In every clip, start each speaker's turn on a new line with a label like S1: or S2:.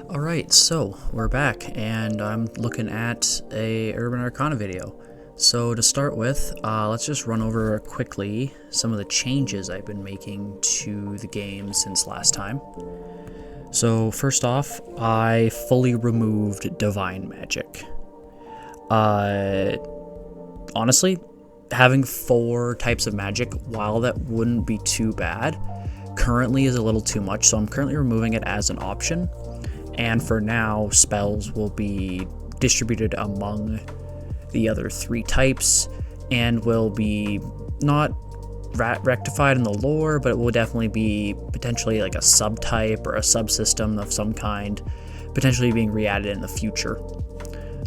S1: Alright, so we're back, and I'm looking at a Urban Arcana video. So to start with, let's just run over quickly some of the changes I've been making to the game since last time. So first off, I fully removed Divine Magic. Honestly, having 4 types of magic, while that wouldn't be too bad, currently is a little too much, so I'm currently removing it as an option. And for now, spells will be distributed among the other 3 types and will be not rectified in the lore, but it will definitely be potentially like a subtype or a subsystem of some kind, potentially being re-added in the future.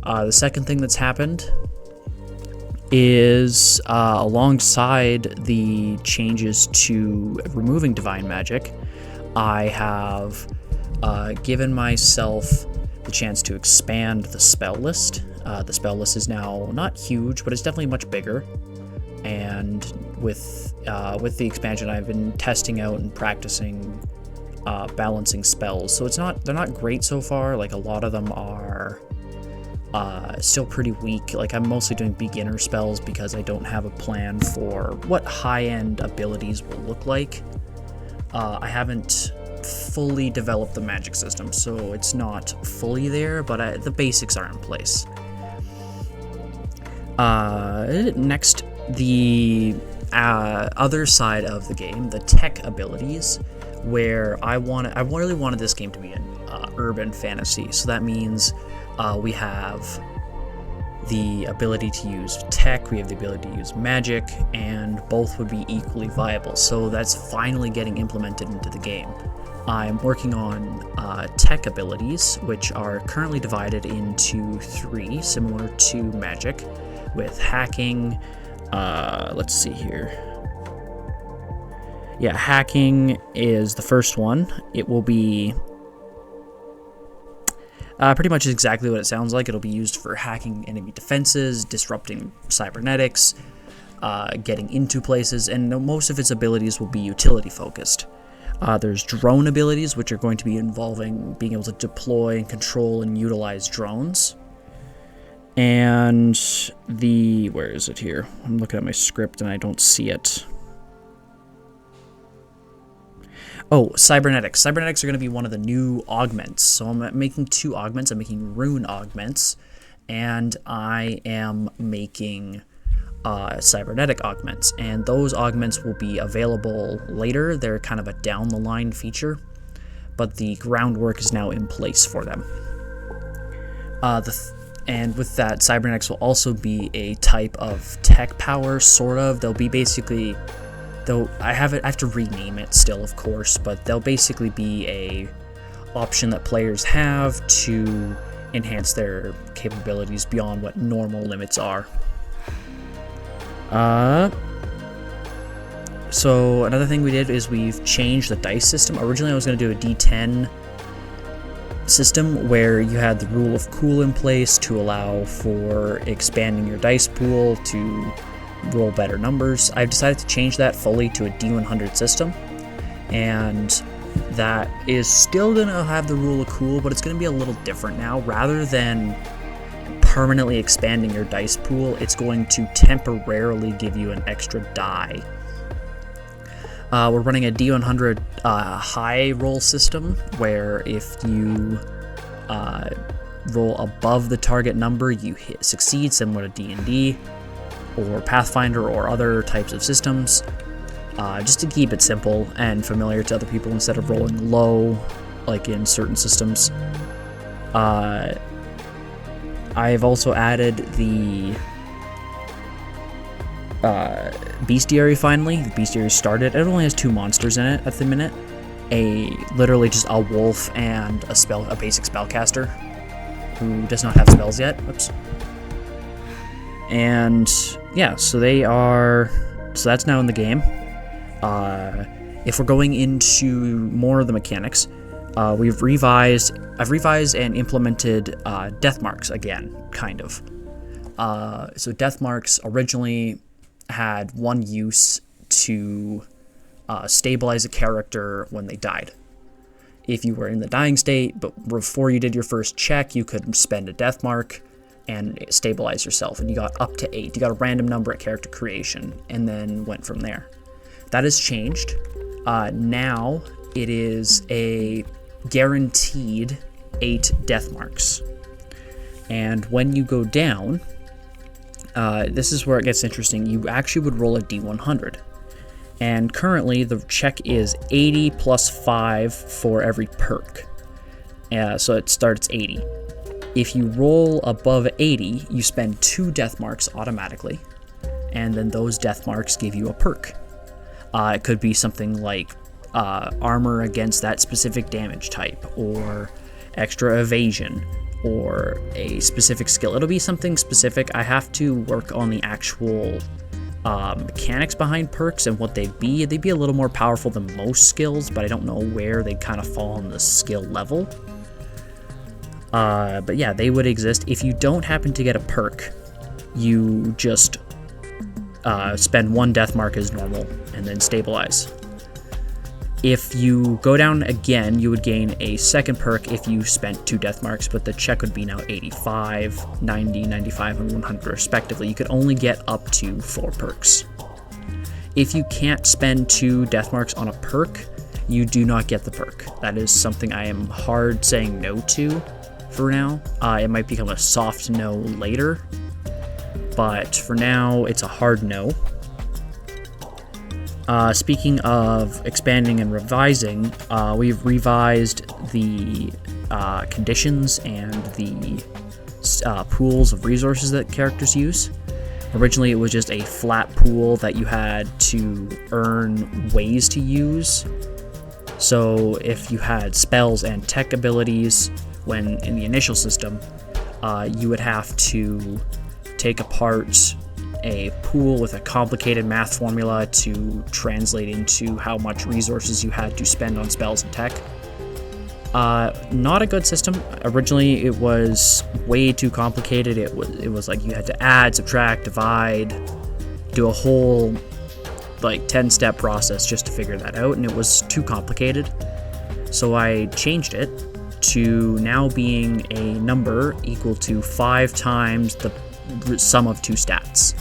S1: The second thing that's happened is alongside the changes to removing Divine Magic, I have given myself the chance to expand the spell list. The spell list is now not huge, but it's definitely much bigger. And with the expansion, I've been testing out and practicing balancing spells. So they're not great so far. Like, a lot of them are still pretty weak. Like, I'm mostly doing beginner spells because I don't have a plan for what high-end abilities will look like. I haven't fully developed the magic system, so it's not fully there, but the basics are in place. Next, the other side of the game, the tech abilities, where I really wanted this game to be an urban fantasy. So that means we have the ability to use tech, we have the ability to use magic, and both would be equally viable. So that's finally getting implemented into the game. I'm working on tech abilities, which are currently divided into 3, similar to magic, with hacking. Let's see here. Yeah, hacking is the first one. It will be pretty much exactly what it sounds like. It'll be used for hacking enemy defenses, disrupting cybernetics, getting into places, and most of its abilities will be utility focused. There's drone abilities, which are going to be involving being able to deploy and control and utilize drones. And where is it here? I'm looking at my script and I don't see it. Oh, cybernetics. Cybernetics are going to be one of the new augments. So I'm making 2 augments. I'm making rune augments, and I am making cybernetic augments, and those augments will be available later. They're kind of a down the line feature, but the groundwork is now in place for them. And with that, cybernetics will also be a type of tech power, sort of. They'll be basically, though I have to rename it still, of course, but they'll basically be a option that players have to enhance their capabilities beyond what normal limits are. So another thing we did is we've changed the dice system. Originally I was going to do a D10 system where you had the rule of cool in place to allow for expanding your dice pool to roll better numbers. I've decided to change that fully to a D100 system, and that is still going to have the rule of cool, but it's going to be a little different now. Rather than permanently expanding your dice pool, it's going to temporarily give you an extra die. We're running a D100 high roll system, where if you roll above the target number, you succeed, similar to D&D or Pathfinder or other types of systems, just to keep it simple and familiar to other people instead of rolling low like in certain systems. I've also added the bestiary finally. The bestiary started. It only has 2 monsters in it at the minute. Literally just a wolf and a basic spellcaster who does not have spells yet. Oops. And yeah, so that's now in the game. If we're going into more of the mechanics, I've revised and implemented death marks again, kind of. So death marks originally had one use to stabilize a character when they died. if you were in the dying state, but before you did your first check, you could spend a death mark and stabilize yourself, and you got up to 8. You got a random number at character creation, and then went from there. That has changed. Now it is a guaranteed 8 death marks. And when you go down, this is where it gets interesting. You actually would roll a D100. And currently the check is 80 plus 5 for every perk. So it starts 80. If you roll above 80, you spend 2 death marks automatically. And then those death marks give you a perk. It could be something like armor against that specific damage type, or extra evasion, or a specific skill. It'll be something specific. I have to work on the actual mechanics behind perks and what they'd be. They'd be a little more powerful than most skills, but I don't know where they kind of fall on the skill level. But yeah, they would exist. If you don't happen to get a perk, you just spend 1 death mark as normal and then stabilize. If you go down again, you would gain a second perk if you spent 2 death marks, but the check would be now 85, 90, 95, and 100 respectively. You could only get up to 4 perks. If you can't spend 2 death marks on a perk, you do not get the perk. That is something I am hard saying no to for now. It might become a soft no later, but for now, it's a hard no. Speaking of expanding and revising, we've revised the conditions and the pools of resources that characters use. Originally, it was just a flat pool that you had to earn ways to use. So if you had spells and tech abilities when in the initial system, you would have to take apart a pool with a complicated math formula to translate into how much resources you had to spend on spells and tech. Not a good system. Originally, it was way too complicated. It was like you had to add, subtract, divide, do a whole 10-step process just to figure that out, and it was too complicated. So I changed it to now being a number equal to 5 times the sum of 2 stats.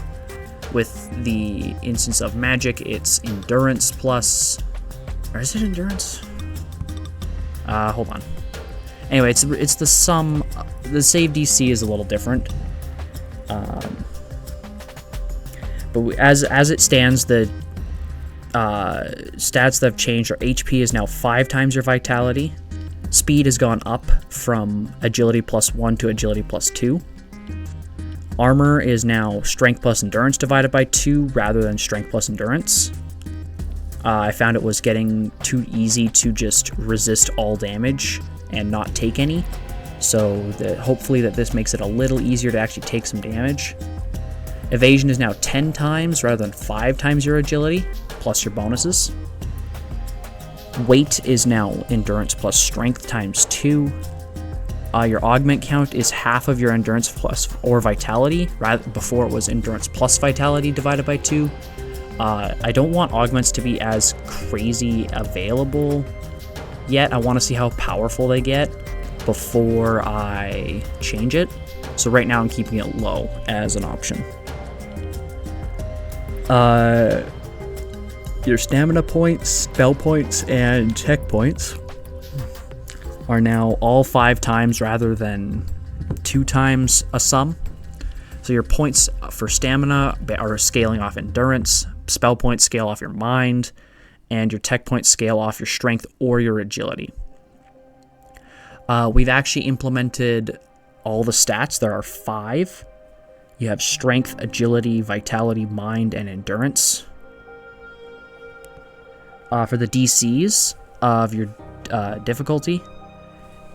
S1: With the instance of magic, it's endurance plus... Or is it endurance? Hold on. Anyway, it's the sum... The save DC is a little different. But as it stands, the stats that have changed are HP is now 5 times your vitality. Speed has gone up from agility plus 1 to agility plus 2. Armor is now strength plus endurance divided by 2 rather than strength plus endurance. I found it was getting too easy to just resist all damage and not take any. So hopefully this makes it a little easier to actually take some damage. Evasion is now 10 times rather than 5 times your agility, plus your bonuses. Weight is now endurance plus strength times 2. Your augment count is half of your endurance plus or vitality. Before it was endurance plus vitality divided by 2. I don't want augments to be as crazy available yet. I want to see how powerful they get before I change it. So right now I'm keeping it low as an option. Your stamina points, spell points, and tech points are now all 5 times rather than 2 times a sum. So your points for stamina are scaling off endurance, spell points scale off your mind, and your tech points scale off your strength or your agility. We've actually implemented all the stats. There are 5. You have strength, agility, vitality, mind, and endurance. For the DCs of your difficulty,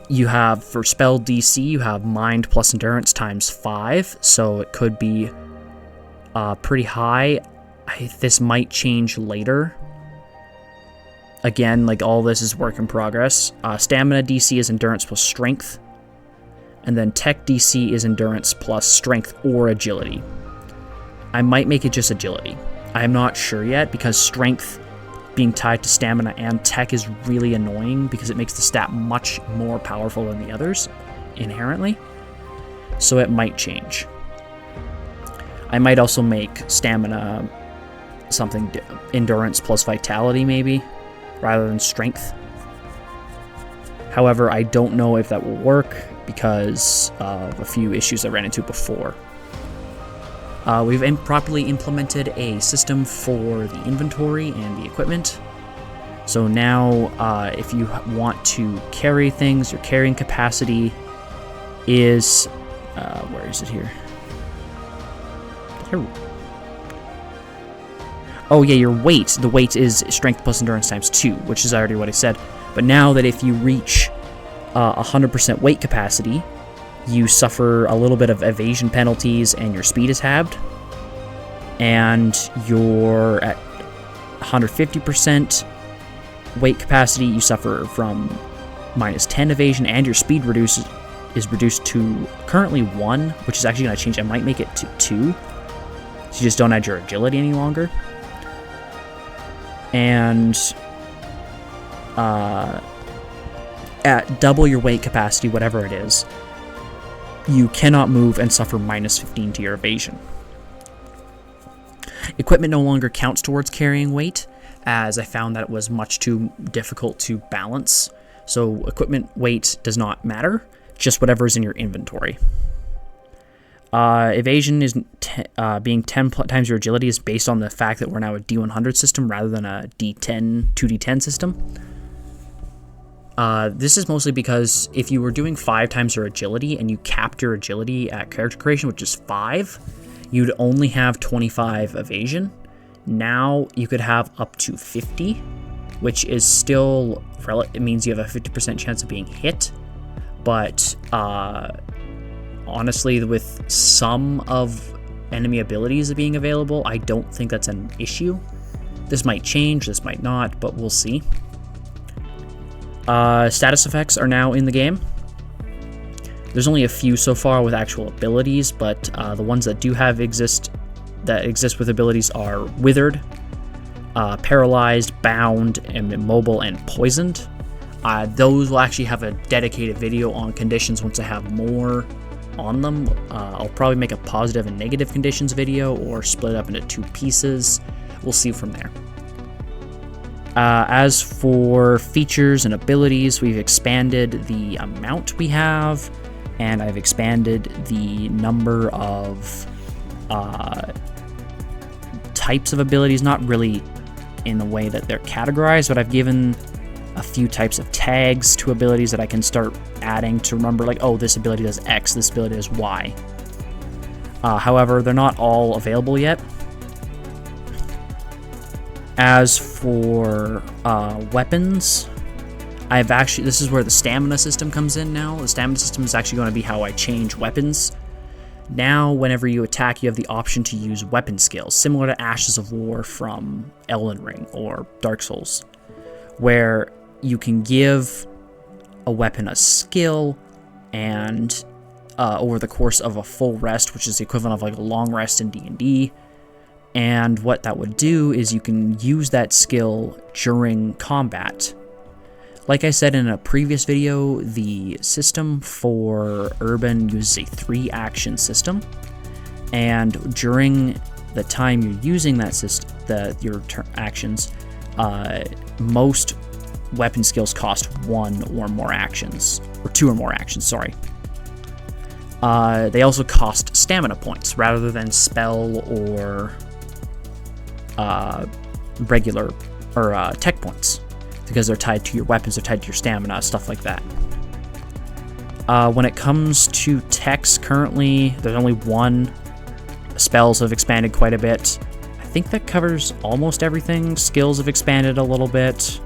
S1: you have, for spell DC, you have mind plus endurance times 5, so it could be pretty high. This might change later. Again, all this is work in progress. Stamina DC is endurance plus strength, and then tech DC is endurance plus strength or agility. I might make it just agility. I'm not sure yet, because strength being tied to stamina and tech is really annoying because it makes the stat much more powerful than the others inherently. So it might change. I might also make stamina something endurance plus vitality maybe, rather than strength. However, I don't know if that will work because of a few issues I ran into before. We've improperly implemented a system for the inventory and the equipment. So now, if you want to carry things, your carrying capacity is... where is it here? Oh yeah, your weight. The weight is strength plus endurance times 2, which is already what I said. But now that if you reach 100% weight capacity, you suffer a little bit of evasion penalties and your speed is halved. And you're at 150% weight capacity, you suffer from minus 10 evasion, and your speed is reduced to currently 1, which is actually going to change. I might make it to 2. So you just don't add your agility any longer. And at double your weight capacity, whatever it is, you cannot move and suffer minus 15 to your evasion. Equipment no longer counts towards carrying weight, as I found that it was much too difficult to balance. So equipment weight does not matter, just whatever is in your inventory. Evasion is being 10 times your agility is based on the fact that we're now a D100 system rather than a D10, 2D10 system. This is mostly because if you were doing 5 times your agility and you capped your agility at character creation, which is 5, you'd only have 25 evasion. Now you could have up to 50, which is still, it means you have a 50% chance of being hit. But honestly, with some of enemy abilities being available, I don't think that's an issue. This might change, this might not, but we'll see. Status effects are now in the game. There's only a few so far with actual abilities, but the ones that do have exist with abilities are withered, paralyzed, bound, and immobile, and poisoned. Those will actually have a dedicated video on conditions once I have more on them. I'll probably make a positive and negative conditions video or split it up into 2 pieces. We'll see from there. As for features and abilities, we've expanded the amount we have, and I've expanded the number of types of abilities, not really in the way that they're categorized, but I've given a few types of tags to abilities that I can start adding to remember, like, oh, this ability does X, this ability does Y. However, they're not all available yet. As for weapons, this is where the stamina system comes in now. The stamina system is actually going to be how I change weapons. Now, whenever you attack, you have the option to use weapon skills, similar to Ashes of War from Elden Ring or Dark Souls, where you can give a weapon a skill, and over the course of a full rest, which is the equivalent of like a long rest in D&D, and what that would do is you can use that skill during combat. Like I said in a previous video, the system for Urban uses a 3-action system, and during the time you're using that system, your actions, most weapon skills cost 1 or more actions, or 2 or more actions, sorry. They also cost stamina points rather than spell or regular or tech points, because they're tied to your weapons, they're tied to your stamina, stuff like that. When it comes to techs, currently there's only 1. Spells have expanded quite a bit. I think that covers almost everything. Skills have expanded a little bit.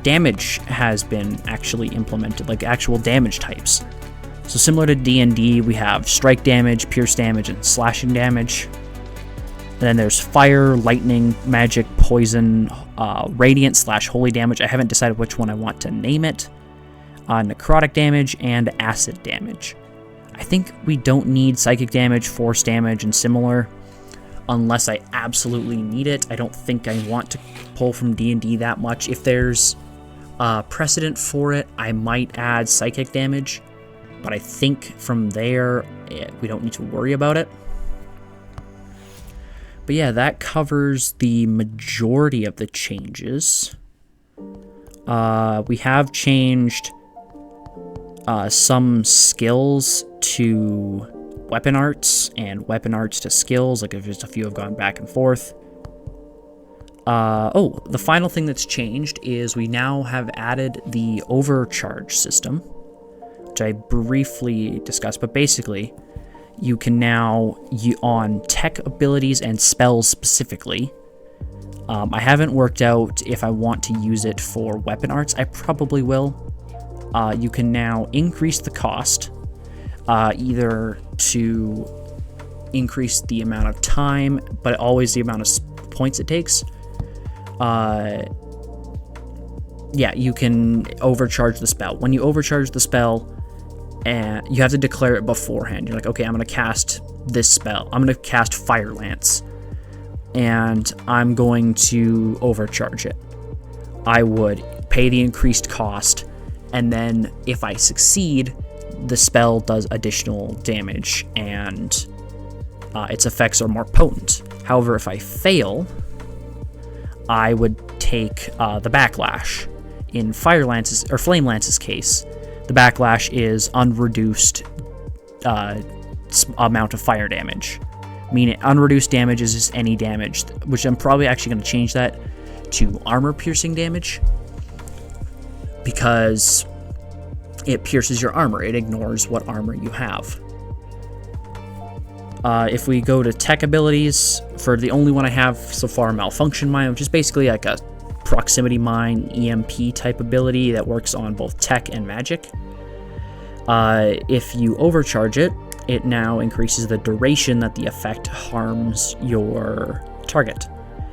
S1: Damage has been actually implemented, like actual damage types. So similar to D&D, we have strike damage, pierce damage, and slashing damage. And then there's fire, lightning, magic, poison, radiant / holy damage. I haven't decided which one I want to name it. Necrotic damage and acid damage. I think we don't need psychic damage, force damage, and similar. unless I absolutely need it. I don't think I want to pull from D&D that much. If there's precedent for it, I might add psychic damage, but I think from there, we don't need to worry about it. But yeah, that covers the majority of the changes. We have changed some skills to weapon arts and weapon arts to skills, like if just a few have gone back and forth. The final thing that's changed is we now have added the overcharge system, which I briefly discussed, but basically you can now, on tech abilities and spells specifically, I haven't worked out if I want to use it for weapon arts. I probably will. You can now increase the cost, either to increase the amount of time, but always the amount of points it takes. You can overcharge the spell. When you overcharge the spell, and you have to declare it beforehand. You're like, okay, I'm going to cast this spell. I'm going to cast Fire Lance, and I'm going to overcharge it. I would pay the increased cost, and then if I succeed, the spell does additional damage, and its effects are more potent. However, if I fail, I would take the backlash. In Fire Lance's or Flame Lance's case, the backlash is unreduced amount of fire damage. Meaning unreduced damage is just any damage, which I'm probably actually going to change that to armor piercing damage, because it pierces your armor. It ignores what armor you have. If we go to tech abilities, for the only one I have so far, Malfunction Mine, which is basically like a proximity mine EMP type ability that works on both tech and magic. If you overcharge it, it now increases the duration that the effect harms your target.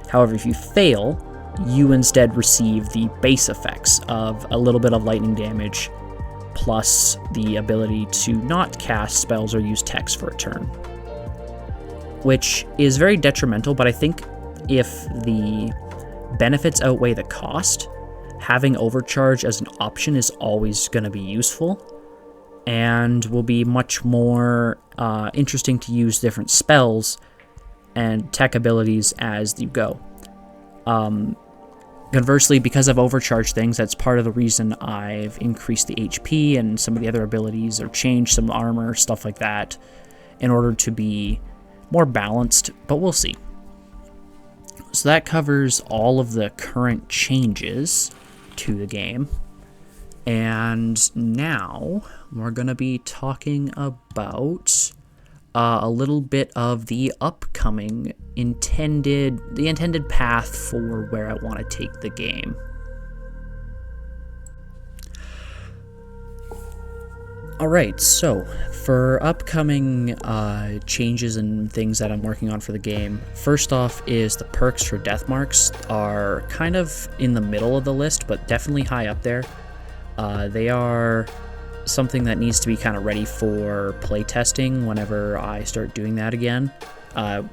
S1: However, if you fail, you instead receive the base effects of a little bit of lightning damage, plus the ability to not cast spells or use techs for a turn, which is very detrimental, but I think if the benefits outweigh the cost, having overcharge as an option is always going to be useful, and will be much more interesting to use different spells and tech abilities as you go. Conversely, because I've overcharged things, that's part of the reason I've increased the HP and some of the other abilities, or changed some armor, stuff like that, in order to be more balanced, but we'll see. So that covers all of the current changes to the game. And now we're going to be talking about a little bit of the upcoming intended path for where I want to take the game. Alright, so for upcoming changes and things that I'm working on for the game, first off is the perks for death marks are kind of in the middle of the list, but definitely high up there. They are something that needs to be kind of ready for playtesting whenever I start doing that again,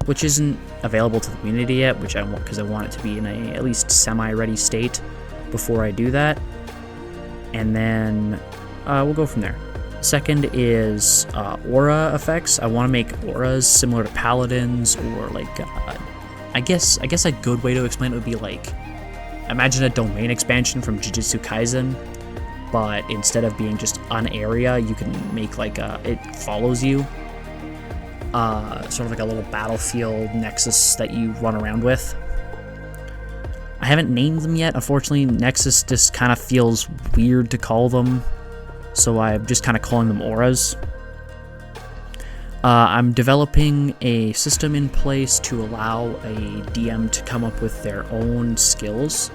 S1: which isn't available to the community yet, which I want, because I want it to be in a at least semi-ready state before I do that, and then we'll go from there. Second is aura effects. I want to make auras similar to paladins, or like I guess a good way to explain it would be like, imagine a domain expansion from Jujutsu Kaisen, but instead of being just an area, you can make like it follows you, sort of like a little battlefield nexus that you run around with. I haven't named them yet, unfortunately. Nexus just kind of feels weird to call them, so I'm just kind of calling them auras. I'm developing a system in place to allow a DM to come up with their own skills,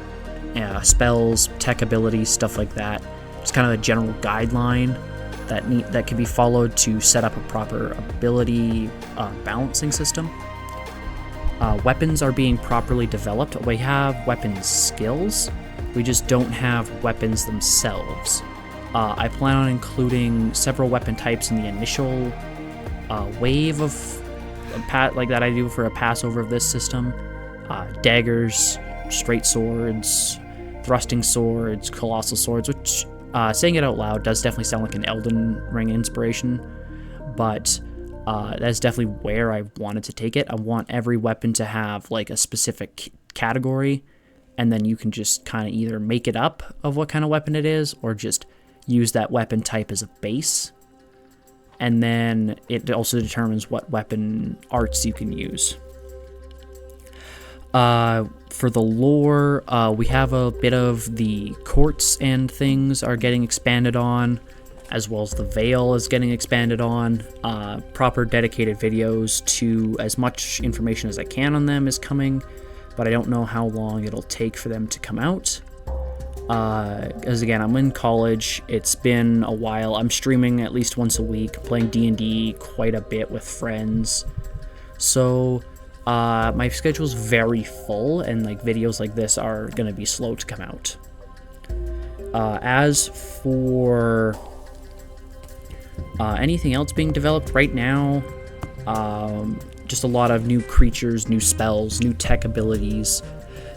S1: spells, tech abilities, stuff like that. It's kind of a general guideline that can be followed to set up a proper ability balancing system. Weapons are being properly developed. We have weapons skills, we just don't have weapons themselves. I plan on including several weapon types in the initial wave of like that I do for a passover of this system. Daggers, straight swords, thrusting swords, colossal swords, which, saying it out loud does definitely sound like an Elden Ring inspiration, but that's definitely where I wanted to take it. I want every weapon to have like a specific category, and then you can just kind of either make it up of what kind of weapon it is, or just use that weapon type as a base. And then it also determines what weapon arts you can use. For the lore, we have a bit of the courts and things are getting expanded on, as well as the Veil is getting expanded on. Proper dedicated videos to as much information as I can on them is coming, but I don't know how long it'll take for them to come out. As again, I'm in college, it's been a while. I'm streaming at least once a week, playing D&D quite a bit with friends. So, my schedule's very full, and like videos like this are gonna be slow to come out. As for anything else being developed right now, just a lot of new creatures, new spells, new tech abilities,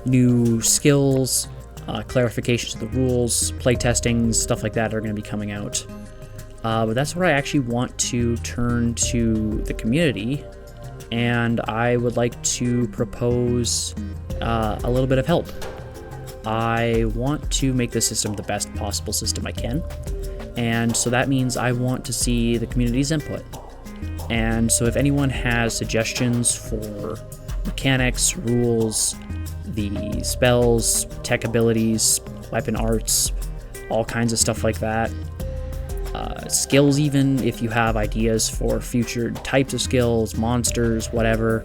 S1: new skills, clarifications of the rules, playtestings, stuff like that are going to be coming out. But that's where I actually want to turn to the community, and I would like to propose a little bit of help. I want to make the system the best possible system I can, and so that means I want to see the community's input. And so if anyone has suggestions for mechanics, rules, the spells, tech abilities, weapon arts, all kinds of stuff like that, skills even, if you have ideas for future types of skills, monsters, whatever,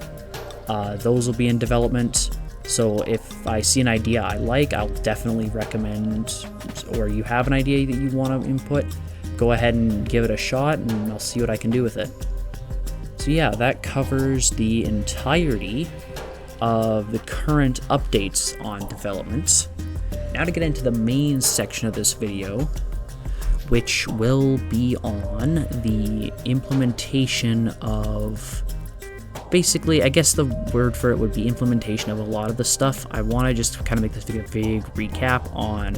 S1: those will be in development. So if I see an idea I like, I'll definitely recommend, or you have an idea that you want to input, go ahead and give it a shot, and I'll see what I can do with it. So yeah, that covers the entirety of the current updates on development. Now to get into the main section of this video, which will be on the implementation of, basically, I guess the word for it would be implementation of a lot of the stuff. I want to just kind of make this video a big recap on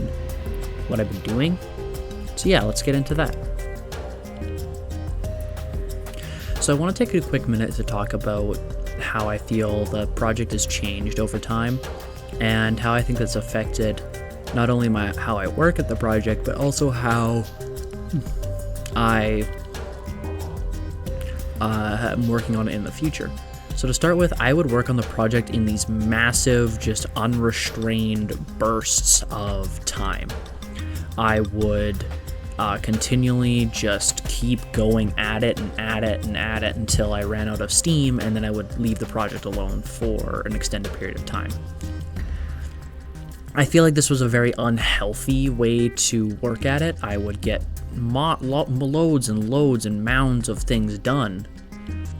S1: what I've been doing. So yeah, let's get into that. So I want to take a quick minute to talk about how I feel the project has changed over time, and how I think that's affected not only how I work at the project, but also how I am working on it in the future. So to start with, I would work on the project in these massive, just unrestrained bursts of time. I would continually just keep going at it and at it and at it until I ran out of steam, and then I would leave the project alone for an extended period of time. I feel like this was a very unhealthy way to work at it. I would get loads and loads and mounds of things done,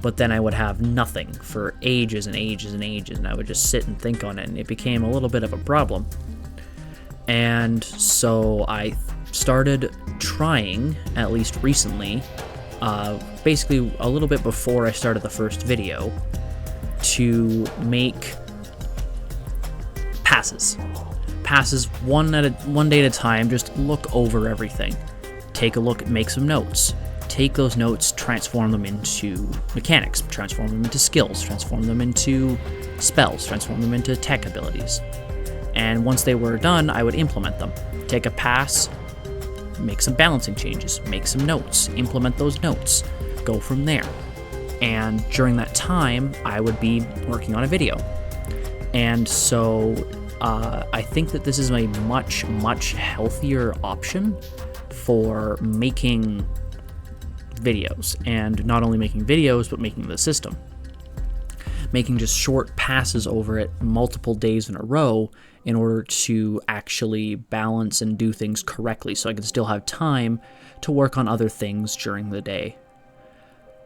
S1: but then I would have nothing for ages and ages and ages, and I would just sit and think on it, and it became a little bit of a problem. And so I started trying, at least recently, basically a little bit before I started the first video, to make passes one day at a time. Just look over everything, take a look, make some notes, take those notes, transform them into mechanics, transform them into skills, transform them into spells, transform them into tech abilities. And once they were done, I would implement them. Take a pass, make some balancing changes, make some notes, implement those notes, go from there. And during that time, I would be working on a video. And so I think that this is a much, much healthier option for making videos, and not only making videos, but making the system. Making just short passes over it multiple days in a row in order to actually balance and do things correctly, so I can still have time to work on other things during the day.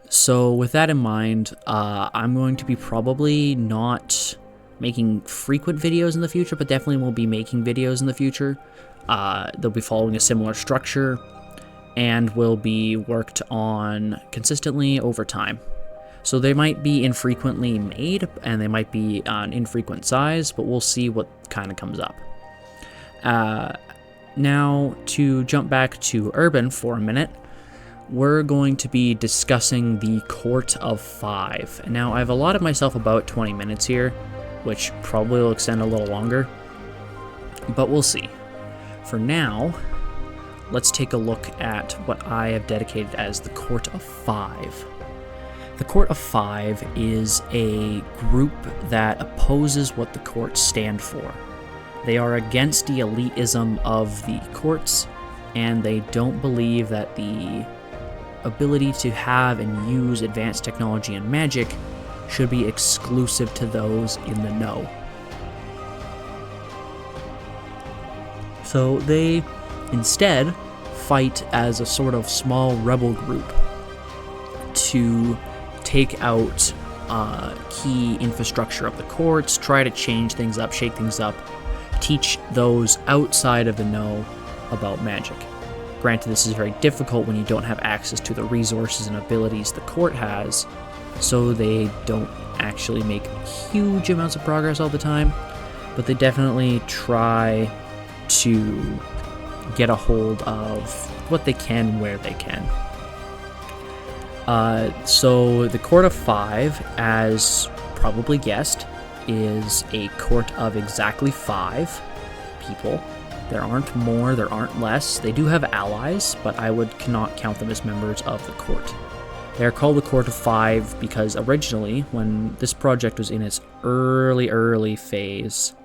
S1: So with that in mind, I'm going to be probably not making frequent videos in the future, but definitely will be making videos in the future. They'll be following a similar structure and will be worked on consistently over time. So they might be infrequently made, and they might be on infrequent size, but we'll see what kind of comes up. Now, to jump back to Urban for a minute, we're going to be discussing the Court of Five. Now, I've allotted myself about 20 minutes here, which probably will extend a little longer, but we'll see. For now, let's take a look at what I have dedicated as the Court of Five. The Court of Five is a group that opposes what the courts stand for. They are against the elitism of the courts, and they don't believe that the ability to have and use advanced technology and magic should be exclusive to those in the know. So they instead fight as a sort of small rebel group to take out key infrastructure of the courts, try to change things up, shake things up, teach those outside of the know about magic. Granted, this is very difficult when you don't have access to the resources and abilities the court has, so they don't actually make huge amounts of progress all the time, but they definitely try to get a hold of what they can where they can. So the Court of Five, as probably guessed, is a court of exactly 5 people. There aren't more, there aren't less. They do have allies, but I cannot count them as members of the court. They are called the Court of Five because originally, when this project was in its early phase,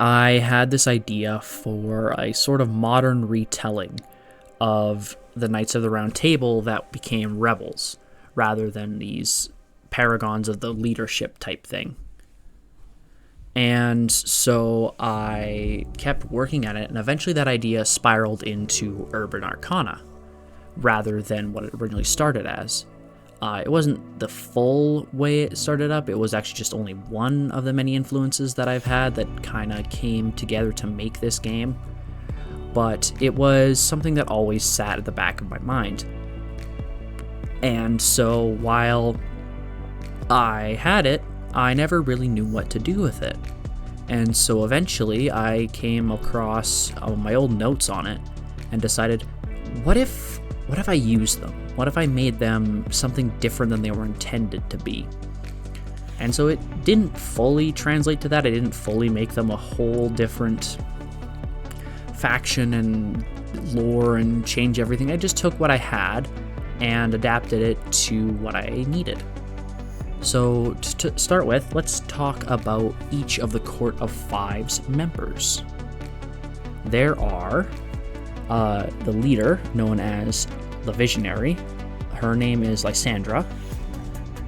S1: I had this idea for a sort of modern retelling of the Knights of the Round Table that became rebels, rather than these paragons of the leadership type thing. And so I kept working at it, and eventually that idea spiraled into Urban Arcana, rather than what it originally started as. It wasn't the full way it started up, it was actually just only one of the many influences that I've had that kind of came together to make this game. But it was something that always sat at the back of my mind. And so while I had it, I never really knew what to do with it. And so eventually I came across my old notes on it and decided, what if I used them? What if I made them something different than they were intended to be? And so it didn't fully translate to that. I didn't fully make them a whole different faction and lore and change everything. I just took what I had and adapted it to what I needed. So to start with, let's talk about each of the Court of Five's members. There are the leader, known as the Visionary. Her name is Lysandra.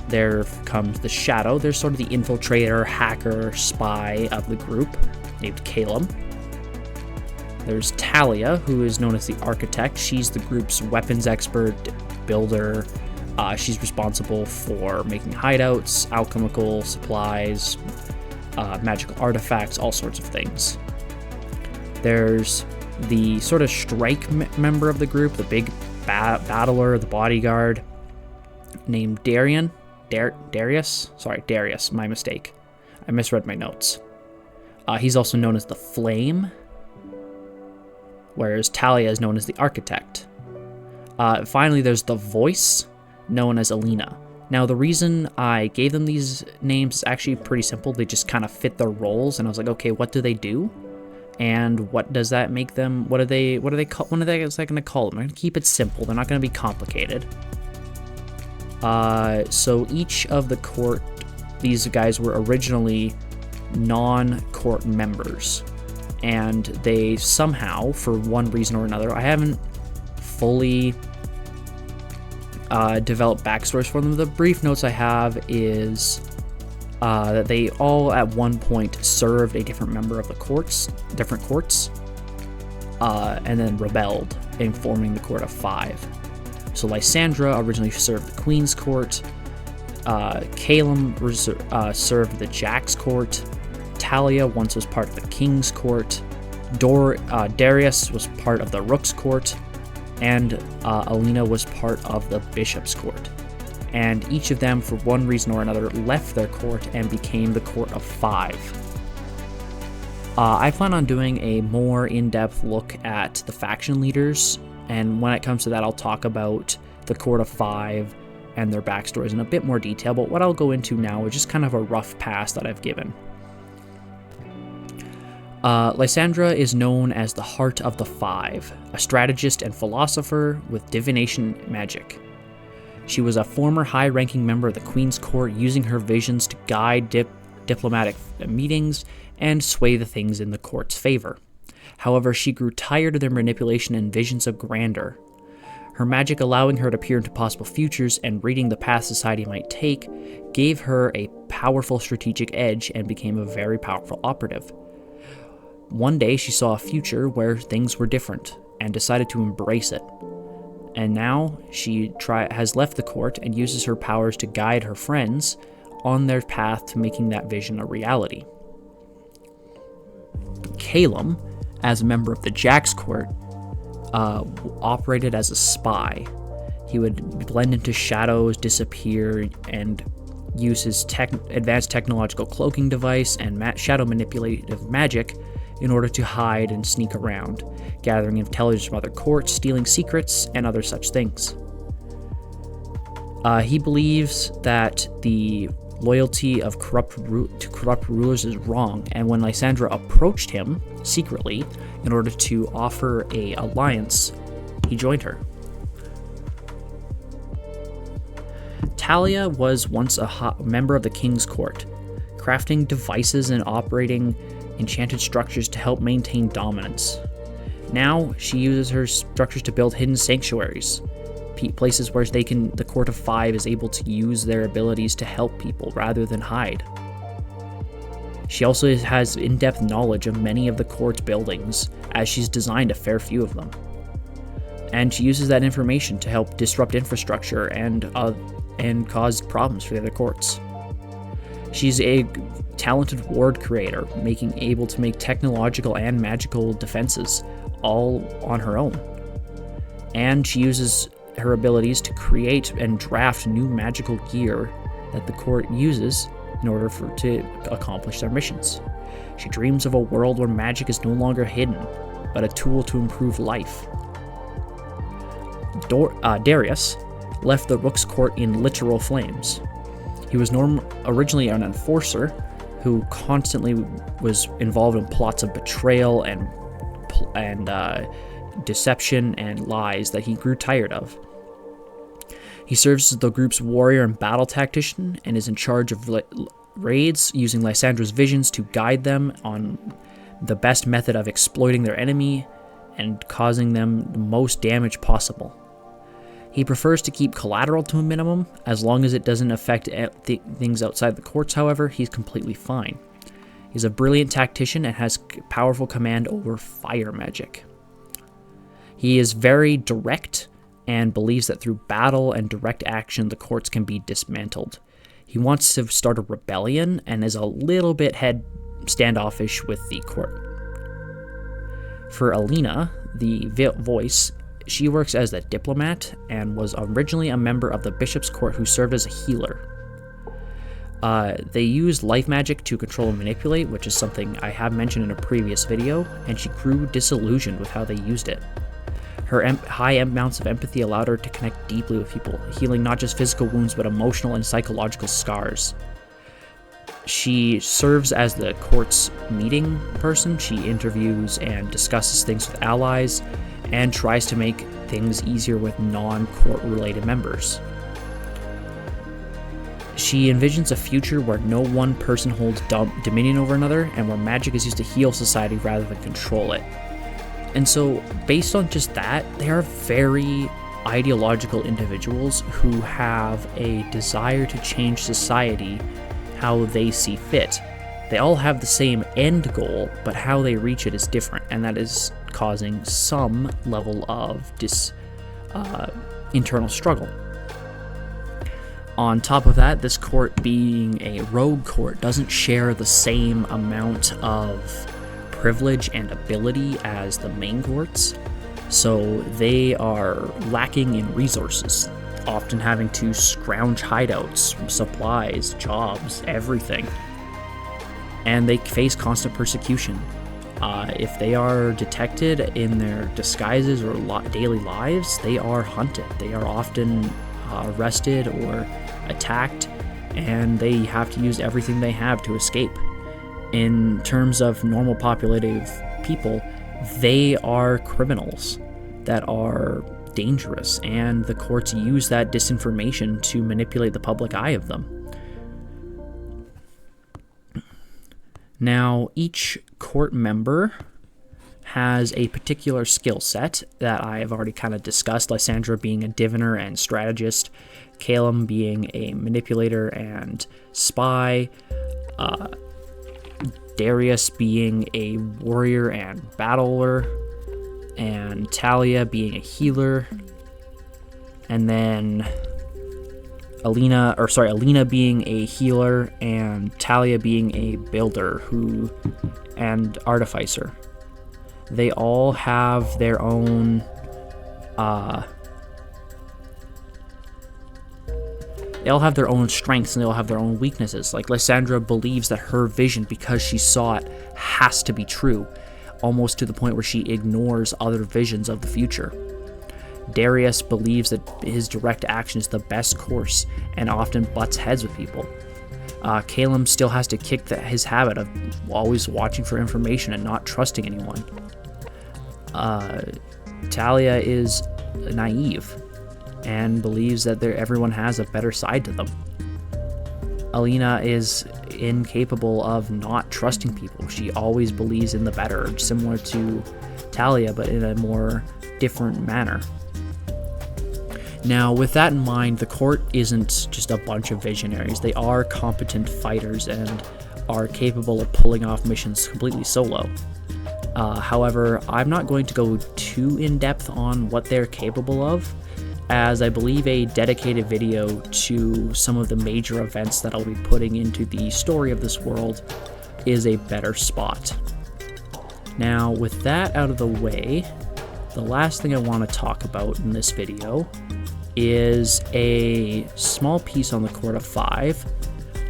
S1: There comes the Shadow. There's sort of the infiltrator, hacker, spy of the group, named Calum. There's Talia, who is known as the Architect. She's the group's weapons expert, builder. She's responsible for making hideouts, alchemical supplies, magical artifacts, all sorts of things. There's the sort of strike member of the group, the big battler, the bodyguard, named Darius. Darius, my mistake. I misread my notes. He's also known as the Flame, whereas Talia is known as the Architect. Finally, there's the Voice, known as Alina. Now, the reason I gave them these names is actually pretty simple. They just kind of fit their roles, and I was like, okay, what do they do? And what does that make them? What are they going to call them? I'm going to keep it simple. They're not going to be complicated. So each of the court, these guys were originally non-court members, and they somehow, for one reason or another, I haven't fully developed backstories for them. The brief notes I have is that they all at one point served a different member of the different courts, and then rebelled in forming the Court of Five. So Lysandra originally served the Queen's Court, Calum served the Jack's Court, Talia once was part of the King's Court, Darius was part of the Rook's Court, and Alina was part of the Bishop's Court. and each of them, for one reason or another, left their court and became the Court of Five. I plan on doing a more in-depth look at the faction leaders, and when it comes to that, I'll talk about the Court of Five and their backstories in a bit more detail, but what I'll go into now is just kind of a rough pass that I've given. Lysandra is known as the Heart of the Five, a strategist and philosopher with divination magic. She was a former high-ranking member of the Queen's Court, using her visions to guide diplomatic meetings and sway the things in the court's favor. However, she grew tired of their manipulation and visions of grandeur. Her magic, allowing her to peer into possible futures and reading the path society might take, gave her a powerful strategic edge and became a very powerful operative. One day, she saw a future where things were different and decided to embrace it. And now, she has left the court and uses her powers to guide her friends on their path to making that vision a reality. Calum, as a member of the Jack's Court, operated as a spy. He would blend into shadows, disappear, and use his advanced technological cloaking device and shadow manipulative magic in order to hide and sneak around, gathering intelligence from other courts, stealing secrets, and other such things. He believes that the loyalty of corrupt rulers is wrong, and when Lysandra approached him secretly in order to offer an alliance, he joined her. Talia was once a member of the King's Court, crafting devices and operating enchanted structures to help maintain dominance. Now, she uses her structures to build hidden sanctuaries, places where the Court of Five is able to use their abilities to help people rather than hide. She also has in-depth knowledge of many of the court's buildings, as she's designed a fair few of them. And she uses that information to help disrupt infrastructure and cause problems for the other courts. She's a talented ward creator, able to make technological and magical defenses all on her own. And she uses her abilities to create and draft new magical gear that the court uses in order to accomplish their missions. She dreams of a world where magic is no longer hidden, but a tool to improve life. Darius left the Rook's Court in literal flames. He was originally an enforcer who constantly was involved in plots of betrayal and deception and lies that he grew tired of. He serves as the group's warrior and battle tactician and is in charge of raids, using Lysandra's visions to guide them on the best method of exploiting their enemy and causing them the most damage possible. He prefers to keep collateral to a minimum. As long as it doesn't affect things outside the courts, however, he's completely fine. He's a brilliant tactician and has powerful command over fire magic. He is very direct and believes that through battle and direct action, the courts can be dismantled. He wants to start a rebellion and is a little bit standoffish with the court. For Alina, the voice, she works as a diplomat and was originally a member of the Bishop's Court who served as a healer. They use life magic to control and manipulate, which is something I have mentioned in a previous video, and she grew disillusioned with how they used it. Her high amounts of empathy allowed her to connect deeply with people, healing not just physical wounds but emotional and psychological scars. She serves as the court's meeting person. She interviews and discusses things with allies and tries to make things easier with non-court related members. She envisions a future where no one person holds dominion over another and where magic is used to heal society rather than control it. And so, based on just that, they are very ideological individuals who have a desire to change society how they see fit. They all have the same end goal, but how they reach it is different, and that is causing some level of internal struggle. On top of that, this court, being a rogue court, doesn't share the same amount of privilege and ability as the main courts, so they are lacking in resources. often having to scrounge hideouts, supplies, jobs, everything. And they face constant persecution. If they are detected in their disguises or daily lives, they are hunted. They are often arrested or attacked, and they have to use everything they have to escape. In terms of normal populative people, they are criminals that are dangerous, and the courts use that disinformation to manipulate the public eye of them. Now, each court member has a particular skill set that I have already kind of discussed. Lysandra being a diviner and strategist, Calum being a manipulator and spy, Darius being a warrior and battler, and Talia being a healer, and then Alina being a healer, and Talia being a builder and artificer. They all have their own strengths, and they all have their own weaknesses. Like Lysandra believes that her vision, because she saw it, has to be true, almost to the point where she ignores other visions of the future. Darius believes that his direct action is the best course and often butts heads with people. Calum still has to kick his habit of always watching for information and not trusting anyone. Talia is naive and believes that everyone has a better side to them. Alina is incapable of not trusting people. She always believes in the better, similar to Talia, but in a more different manner. Now, with that in mind, the court isn't just a bunch of visionaries. They are competent fighters and are capable of pulling off missions completely solo. However, I'm not going to go too in-depth on what they're capable of, as I believe a dedicated video to some of the major events that I'll be putting into the story of this world is a better spot. Now, with that out of the way, the last thing I want to talk about in this video is a small piece on the Court of Five,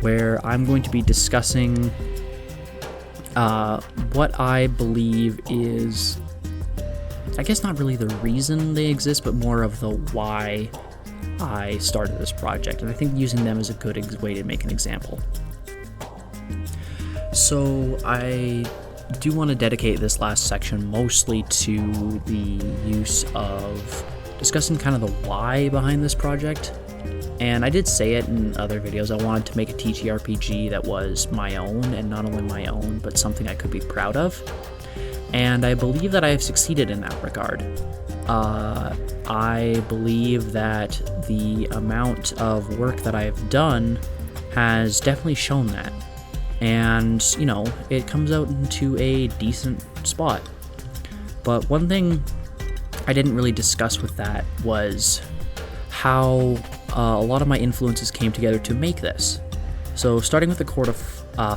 S1: where I'm going to be discussing what I believe is, I guess not really the reason they exist, but more of the why I started this project. And I think using them is a good way to make an example. So I do want to dedicate this last section mostly to the use of discussing kind of the why behind this project. And I did say it in other videos, I wanted to make a TTRPG that was my own, and not only my own, but something I could be proud of. And I believe that I have succeeded in that regard. I believe that the amount of work that I have done has definitely shown that. And, you know, it comes out into a decent spot. But one thing I didn't really discuss with that was how a lot of my influences came together to make this. So starting with the Court of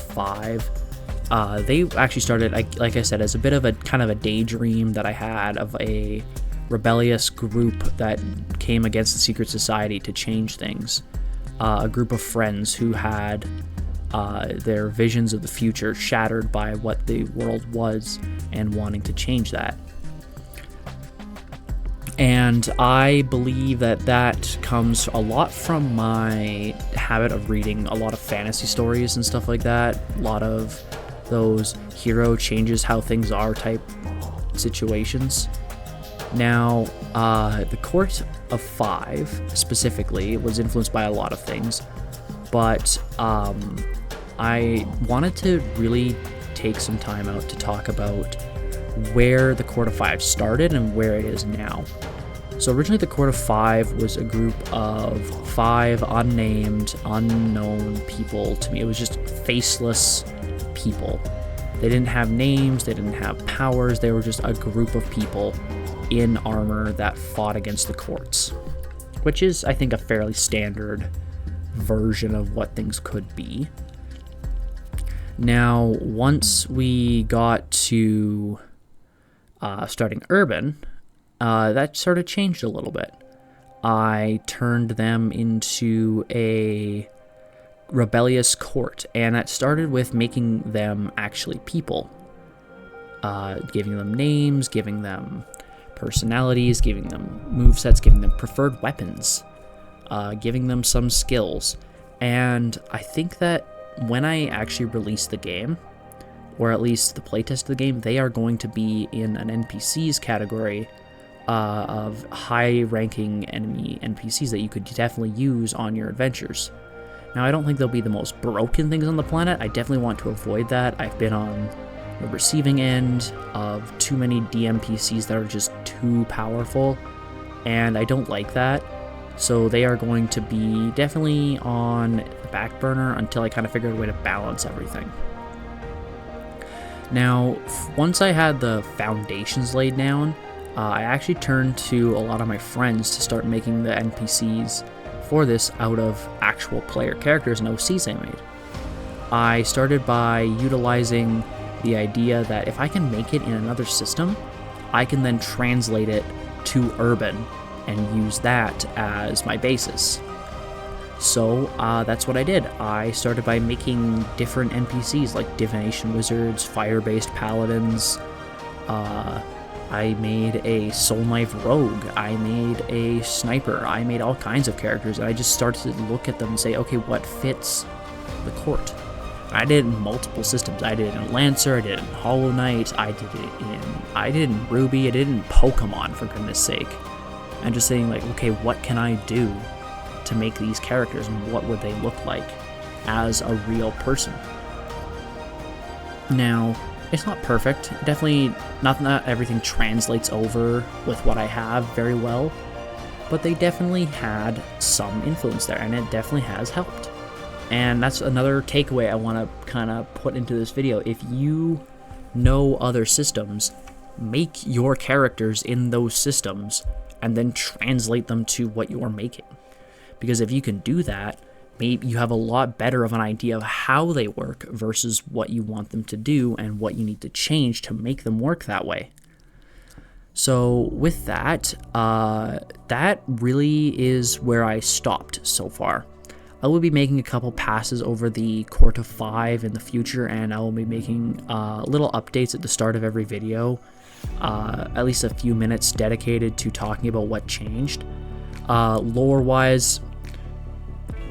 S1: Five, they actually started, like I said, as a bit of a kind of a daydream that I had of a rebellious group that came against the secret society to change things. A group of friends who had their visions of the future shattered by what the world was and wanting to change that. And I believe that that comes a lot from my habit of reading a lot of fantasy stories and stuff like that. A lot of those hero changes how things are type situations. Now, the Court of Five specifically was influenced by a lot of things, but I wanted to really take some time out to talk about where the Court of Five started and where it is now. So originally the Court of Five was a group of 5 unnamed, unknown people to me. It was just faceless people. They didn't have names, they didn't have powers, they were just a group of people in armor that fought against the courts, which is, I think, a fairly standard version of what things could be. Now, once we got to starting Urban, that sort of changed a little bit. I turned them into a rebellious court, and that started with making them actually people. Giving them names, giving them personalities, giving them movesets, giving them preferred weapons, giving them some skills. And I think that when I actually release the game, or at least the playtest of the game, they are going to be in an NPCs category of high-ranking enemy NPCs that you could definitely use on your adventures. Now, I don't think they'll be the most broken things on the planet. I definitely want to avoid that. I've been on the receiving end of too many DMPCs that are just too powerful, and I don't like that. So they are going to be definitely on the back burner until I kind of figure out a way to balance everything. Now, once I had the foundations laid down, I actually turned to a lot of my friends to start making the NPCs for this out of actual player characters and OCs I made. I started by utilizing the idea that if I can make it in another system, I can then translate it to Urban and use that as my basis. So that's what I did. I started by making different NPCs like divination wizards, fire-based paladins. I made a soul knife rogue. I made a sniper. I made all kinds of characters, and I just started to look at them and say, okay, what fits the court? I did it in multiple systems. I did it in Lancer, I did it in Hollow Knight, I did it in Ruby, I did it in Pokemon, for goodness sake. And just saying, like, okay, what can I do to make these characters, and what would they look like as a real person? Now, it's not perfect. Definitely not everything translates over with what I have very well, but they definitely had some influence there, and it definitely has helped. And that's another takeaway I want to kind of put into this video. If you know other systems, make your characters in those systems and then translate them to what you're making. Because if you can do that, maybe you have a lot better of an idea of how they work versus what you want them to do and what you need to change to make them work that way. So with that, that really is where I stopped so far. I will be making a couple passes over the Court of 5 in the future, and I will be making little updates at the start of every video, at least a few minutes dedicated to talking about what changed. Lore-wise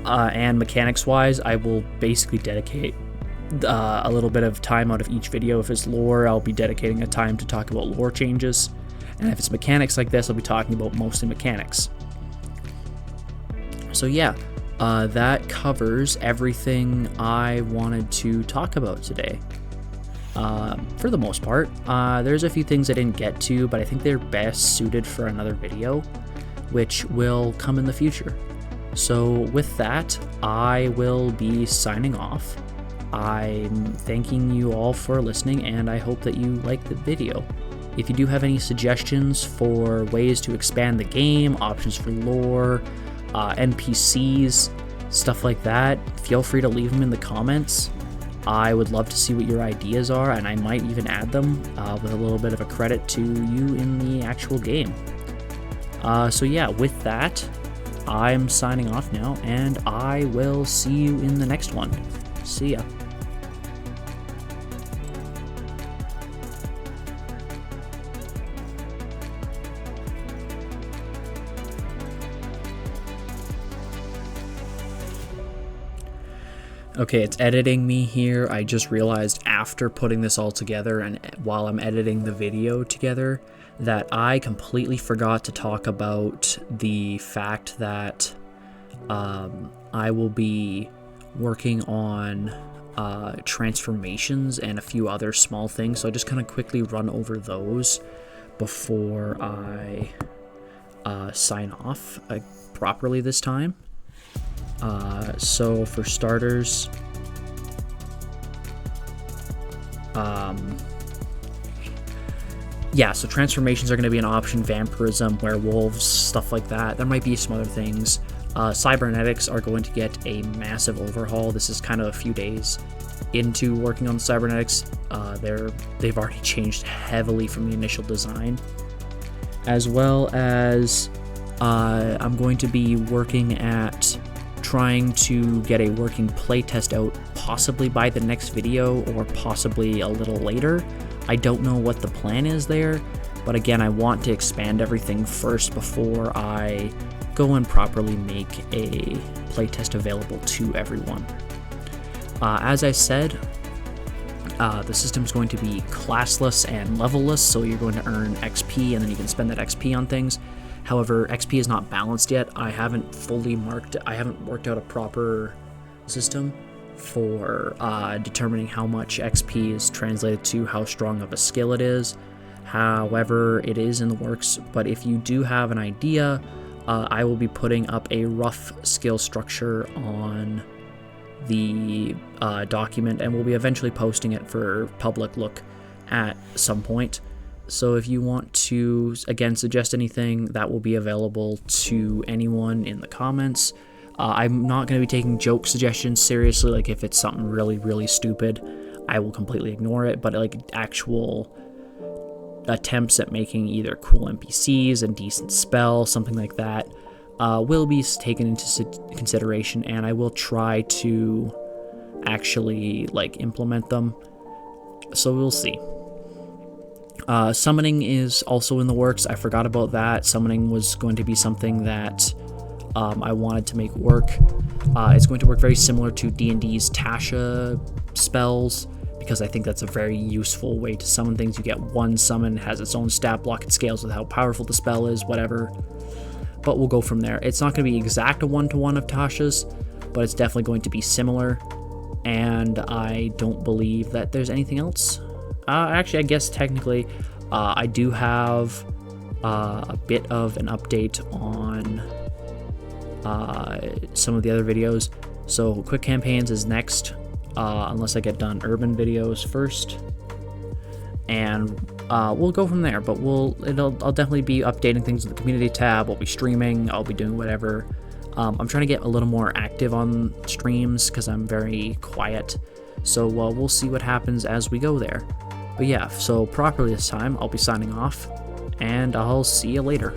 S1: and mechanics-wise, I will basically dedicate a little bit of time out of each video. If it's lore, I'll be dedicating a time to talk about lore changes, and if it's mechanics like this, I'll be talking about mostly mechanics. So yeah. That covers everything I wanted to talk about today. For the most part, there's a few things I didn't get to, but I think they're best suited for another video, which will come in the future. So with that, I will be signing off. I'm thanking you all for listening, and I hope that you liked the video. If you do have any suggestions for ways to expand the game, options for lore, NPCs, stuff like that, feel free to leave them in the comments. I would love to see what your ideas are, and I might even add them with a little bit of a credit to you in the actual game. So yeah, with that, I'm signing off now, and I will see you in the next one. See ya. Okay, it's editing me here. I just realized after putting this all together and while I'm editing the video together that I completely forgot to talk about the fact that I will be working on transformations and a few other small things. So I just kind of quickly run over those before I sign off properly this time. So for starters, yeah, so transformations are going to be an option, vampirism, werewolves, stuff like that. There might be some other things. Cybernetics are going to get a massive overhaul. This is kind of a few days into working on cybernetics. They've already changed heavily from the initial design, as well as I'm going to be working at trying to get a working playtest out possibly by the next video or possibly a little later. I don't know what the plan is there, but again, I want to expand everything first before I go and properly make a playtest available to everyone. As I said, the system is going to be classless and levelless, so you're going to earn XP and then you can spend that XP on things. However, XP is not balanced yet. I haven't worked out a proper system for determining how much XP is translated to how strong of a skill it is. However, it is in the works, but if you do have an idea, I will be putting up a rough skill structure on the document, and we'll be eventually posting it for public look at some point. So if you want to, again, suggest anything, that will be available to anyone in the comments. I'm not going to be taking joke suggestions seriously. Like, if it's something really, really stupid, I will completely ignore it. But like actual attempts at making either cool NPCs and decent spells, something like that, will be taken into consideration, and I will try to actually like implement them. So we'll see. Summoning is also in the works. I forgot about that. Summoning was going to be something that I wanted to make work. It's going to work very similar to D&D's Tasha spells, because I think that's a very useful way to summon things. You get one summon, it has its own stat block, it scales with how powerful the spell is, whatever. But we'll go from there. It's not going to be exact a one-to-one of Tasha's, but it's definitely going to be similar. And I don't believe that there's anything else. Actually, I guess technically, I do have a bit of an update on some of the other videos. So quick campaigns is next, unless I get done urban videos first, and we'll go from there. But I'll definitely be updating things in the community tab. I'll be streaming. I'll be doing whatever. I'm trying to get a little more active on streams because I'm very quiet. So we'll see what happens as we go there. But yeah, so properly this time, I'll be signing off, and I'll see you later.